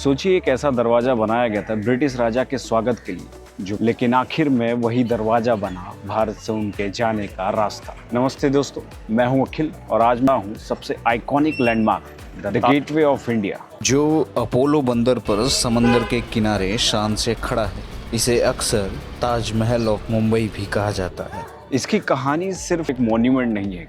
सोचिए एक ऐसा दरवाजा बनाया गया था ब्रिटिश राजा के स्वागत के लिए, जो लेकिन आखिर में वही दरवाजा बना भारत से उनके जाने का रास्ता। नमस्ते दोस्तों, मैं हूं अखिल और आज मैं हूं सबसे iconic landmark the gateway of India, जो अपोलो बंदर पर समंदर के किनारे शान से खड़ा है। इसे अक्सर ताजमहल ऑफ मुंबई भी कहा जाता है। इसकी कहानी सिर्फ एक मॉन्यूमेंट नहीं है,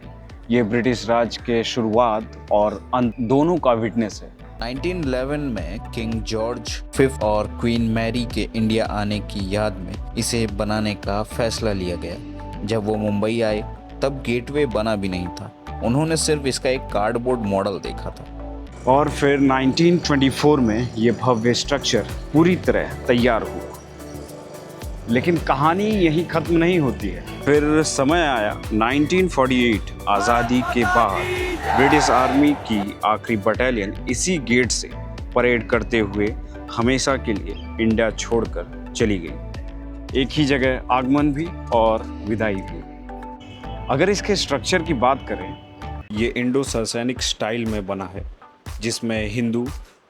ये ब्रिटिश राज के शुरुआत और अंत दोनों का विटनेस है। 1911 में किंग जॉर्ज फिफ्थ और क्वीन मैरी के इंडिया आने की याद में इसे बनाने का फैसला लिया गया। जब वो मुंबई आए तब गेटवे बना भी नहीं था, उन्होंने सिर्फ इसका एक कार्डबोर्ड मॉडल देखा था। और फिर 1924 में ये भव्य स्ट्रक्चर पूरी तरह तैयार हुआ। लेकिन कहानी यहीं खत्म नहीं होती है। फिर समय आया 1948, आज़ादी के बाद ब्रिटिश आर्मी की आखिरी बटालियन इसी गेट से परेड करते हुए हमेशा के लिए इंडिया छोड़कर चली गई। एक ही जगह आगमन भी और विदाई भी। अगर इसके स्ट्रक्चर की बात करें, ये इंडो सरसैनिक स्टाइल में बना है, जिसमें हिंदू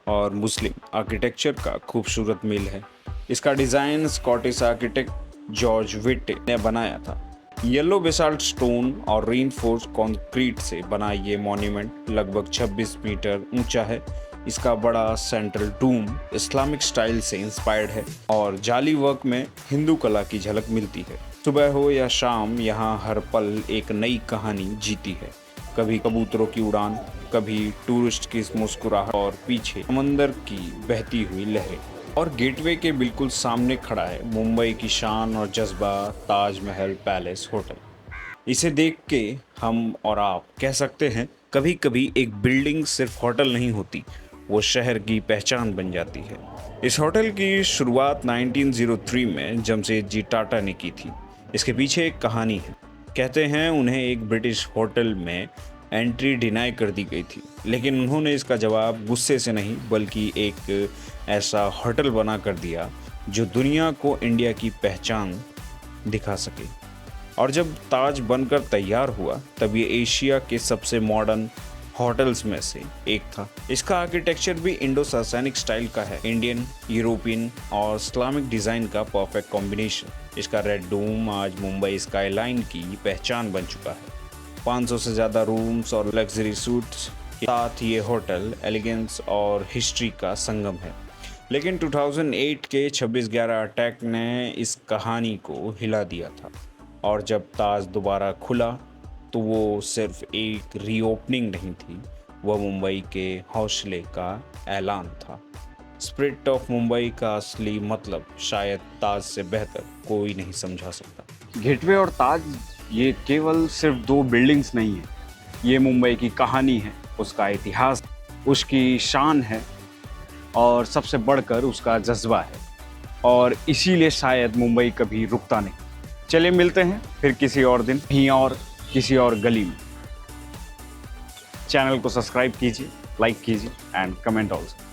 और मुस्लिम आर्किटेक्चर का खूबसूरत मेल है। इसका design Scottish architect George Witte ने बनाया था। येलो बेसाल्ट स्टोन और रीइंफोर्स्ड कंक्रीट से बना ये मॉन्यूमेंट लगभग 26 मीटर ऊंचा है। इसका बड़ा सेंट्रल डूम इस्लामिक स्टाइल से इंस्पायर्ड है और जाली वर्क में हिंदू कला की झलक मिलती है। सुबह हो या शाम, यहाँ हर पल एक नई कहानी जीती है। कभी कबूतरों की उड़ान, कभी टूरिस्ट की मुस्कुराहट और पीछे समंदर की बहती हुई लहरें। और गेटवे के बिल्कुल सामने खड़ा है मुंबई की शान और जज्बा, ताजमहल पैलेस होटल। इसे देख के हम और आप कह सकते हैं, कभी कभी एक बिल्डिंग सिर्फ होटल नहीं होती, वो शहर की पहचान बन जाती है। इस होटल की शुरुआत 1903 में जमशेदजी टाटा ने की थी। इसके पीछे एक कहानी है। कहते हैं उन्हें एक ब्रिटिश होटल में एंट्री डिनाई कर दी गई थी, लेकिन उन्होंने इसका जवाब गुस्से से नहीं बल्कि एक ऐसा होटल बना कर दिया जो दुनिया को इंडिया की पहचान दिखा सके। और जब ताज बनकर तैयार हुआ तब ये एशिया के सबसे मॉडर्न होटल्स में से एक था। इसका आर्किटेक्चर भी इंडो सरसैनिक स्टाइल का है, इंडियन, यूरोपियन और इस्लामिक डिज़ाइन का परफेक्ट कॉम्बिनेशन। इसका रेड डोम आज मुंबई स्काईलाइन की पहचान बन चुका है। 500 से ज़्यादा रूम्स और लग्जरी सूट्स के साथ ये होटल एलिगेंस और हिस्ट्री का संगम है। लेकिन 2008 के 26/11 अटैक ने इस कहानी को हिला दिया था और जब ताज दोबारा खुला तो वो सिर्फ एक रीओपनिंग नहीं थी, वह मुंबई के हौसले का ऐलान था। स्पिरिट ऑफ मुंबई का असली मतलब शायद ताज से बेहतर कोई नहीं समझा सकता। गेटवे और ताज ये केवल सिर्फ दो बिल्डिंग्स नहीं है, ये मुंबई की कहानी है, उसका इतिहास, उसकी शान है और सबसे बढ़कर उसका जज्बा है। और इसीलिए शायद मुंबई कभी रुकता नहीं। चलिए मिलते हैं फिर किसी और दिन, कहीं और, किसी और गली में। चैनल को सब्सक्राइब कीजिए, लाइक कीजिए एंड कमेंट ऑल्सो।